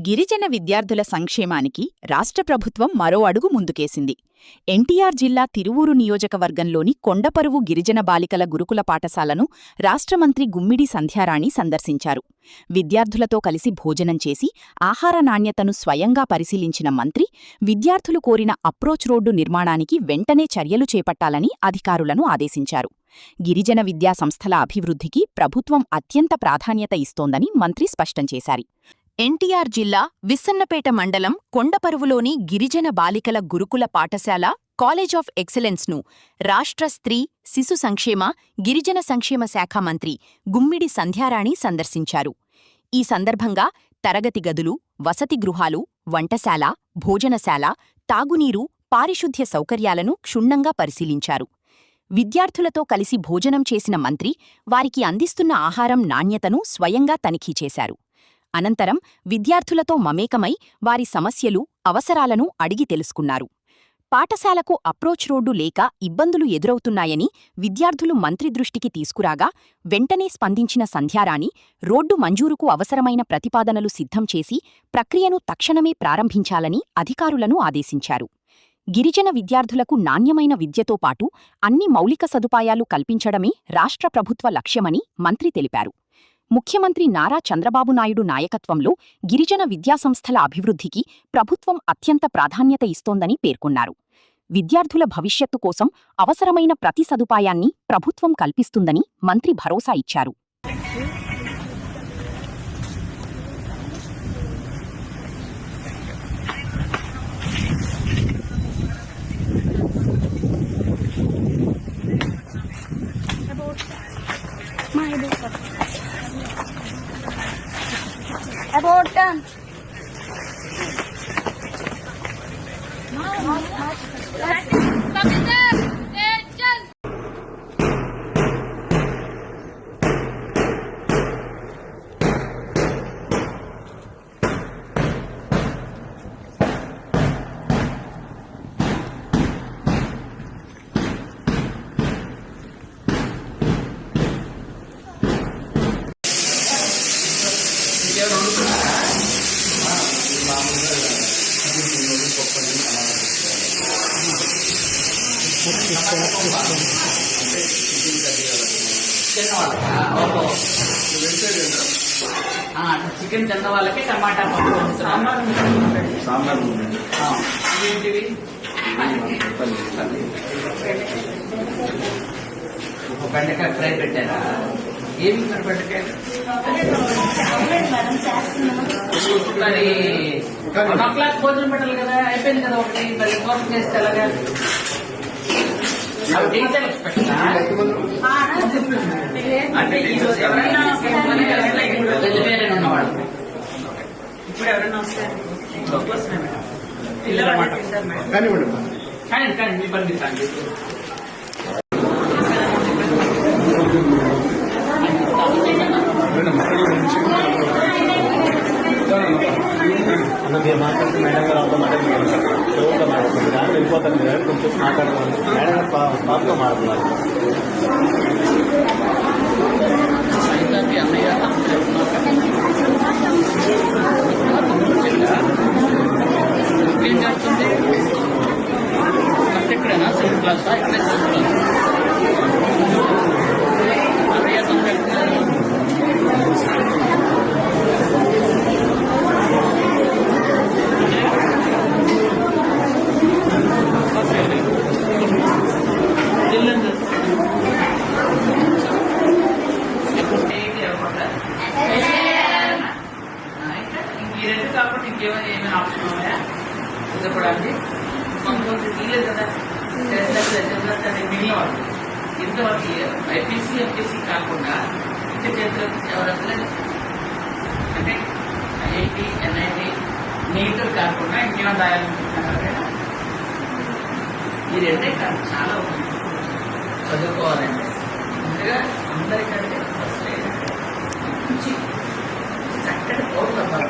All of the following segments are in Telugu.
గిరిజన విద్యార్థుల సంక్షేమానికి రాష్ట్ర ప్రభుత్వం మరో అడుగు ముందుకేసింది. ఎన్టీఆర్ జిల్లా తిరువూరు నియోజకవర్గంలోని కొండపరువు గిరిజన బాలికల గురుకుల పాఠశాలను రాష్ట్ర మంత్రి గుమ్మిడి సంధ్యారాణి సందర్శించారు. విద్యార్థులతో కలిసి భోజనం చేసి ఆహార నాణ్యతను స్వయంగా పరిశీలించిన మంత్రి విద్యార్థులు కోరిన అప్రోచ్ రోడ్డు నిర్మాణానికి వెంటనే చర్యలు చేపట్టాలని అధికారులను ఆదేశించారు. గిరిజన విద్యా సంస్థల అభివృద్ధికి ప్రభుత్వం అత్యంత ప్రాధాన్యత ఇస్తోందని మంత్రి స్పష్టం చేశారు. ఎన్టీఆర్ జిల్లా విస్సన్నపేట మండలం కొండపరువులోని గిరిజన బాలికల గురుకుల పాఠశాల కాలేజ్ ఆఫ్ ఎక్సలెన్స్ను రాష్ట్ర స్త్రీ శిశు సంక్షేమ గిరిజన సంక్షేమ శాఖ మంత్రి గుమ్మిడి సంధ్యారాణి సందర్శించారు. ఈ సందర్భంగా తరగతి గదులు, వసతి గృహాలు, వంటశాల, భోజనశాల, తాగునీరు, పారిశుద్ధ్య సౌకర్యాలను క్షుణ్ణంగా పరిశీలించారు. విద్యార్థులతో కలిసి భోజనం చేసిన మంత్రి వారికి అందిస్తున్న ఆహారం నాణ్యతను స్వయంగా తనిఖీ చేశారు. అనంతరం విద్యార్థులతో మమేకమై వారి సమస్యలు, అవసరాలను అడిగి తెలుసుకున్నారు. పాఠశాలకు అప్రోచ్ రోడ్డు లేక ఇబ్బందులు ఎదురవుతున్నాయని విద్యార్థులు మంత్రి దృష్టికి తీసుకురాగా వెంటనే స్పందించిన సంధ్యారాణి రోడ్డు మంజూరుకు అవసరమైన ప్రతిపాదనలు సిద్ధం చేసి ప్రక్రియను తక్షణమే ప్రారంభించాలని అధికారులను ఆదేశించారు. గిరిజన విద్యార్థులకు నాణ్యమైన విద్యతో పాటు అన్ని మౌలిక సదుపాయాలు కల్పించడమే రాష్ట్ర ప్రభుత్వ లక్ష్యమని మంత్రి తెలిపారు. ముఖ్యమంత్రి నారా చంద్రబాబు నాయుడు నాయకత్వంలో గిరిజన విద్యాసంస్థల అభివృద్ధికి ప్రభుత్వం అత్యంత ప్రాధాన్యత ఇస్తోందని పేర్కొన్నారు. విద్యార్థుల భవిష్యత్తు కోసం అవసరమైన ప్రతి సదుపాయాన్ని ప్రభుత్వం కల్పిస్తుందని మంత్రి భరోసా ఇచ్చారు. About done. చికెన్ తిన్న వాళ్ళకి టమాటా పప్పు సాంబార్ ఏంటివి బెండకాయ ఫ్రై పెట్టారా? ఏమి బెండకాయ మరి 1 o'clock భోజనం పెట్టాలి కదా, అయిపోయింది కదా ఒకటి, మరి కోర్టు చేస్తే ఎలాగా? అంటే ఎవరైనా వెజిటేరియన్ ఉన్నవాళ్ళు ఇప్పుడు ఎవరైనా వస్తే కానీ మీ పండిస్తాండి. అన్నది మాట్లాడితే మేడం గారు అవుతా మాట్లాడుతుంది దాంట్లో వెళ్ళిపోతాను మీరు కొంచెం మాట్లాడుతున్నాను. మేడం గారు పాపతో మాట్లాడుతున్నారు. ఏం చేస్తుంది? ఎక్కడైనా 7th class ఇక్కడ 7th class ఈ రెండు కాకుండా ఇంకేమైనా ఆప్షన్ ఉన్నాయా చెప్పడానికి? కొంతమంది తీయలేదు కదా, మిగిలిన వాళ్ళు ఇంతవరకు ఐపీసీ ఎంపీసీ కాకుండా ఇంటి చేతిలో ఎవరైనా అంటే ఐఐటి ఎన్ఐటి నీట్ కాకుండా ఇంకేమైనా రాయాలనుకుంటున్నారు? ఈ రెండే కాదు, చాలా ఉంది చదువుకోవాలంటే. ముందుగా అందరికంటే ఫస్ట్ మంచి చక్కటి పౌరులు అవ్వాలి.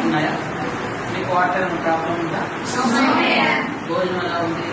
ఉన్నాయా? మీకు వాటర్ ప్రాబ్లం ఉందా? భోజనం ఎలా ఉంది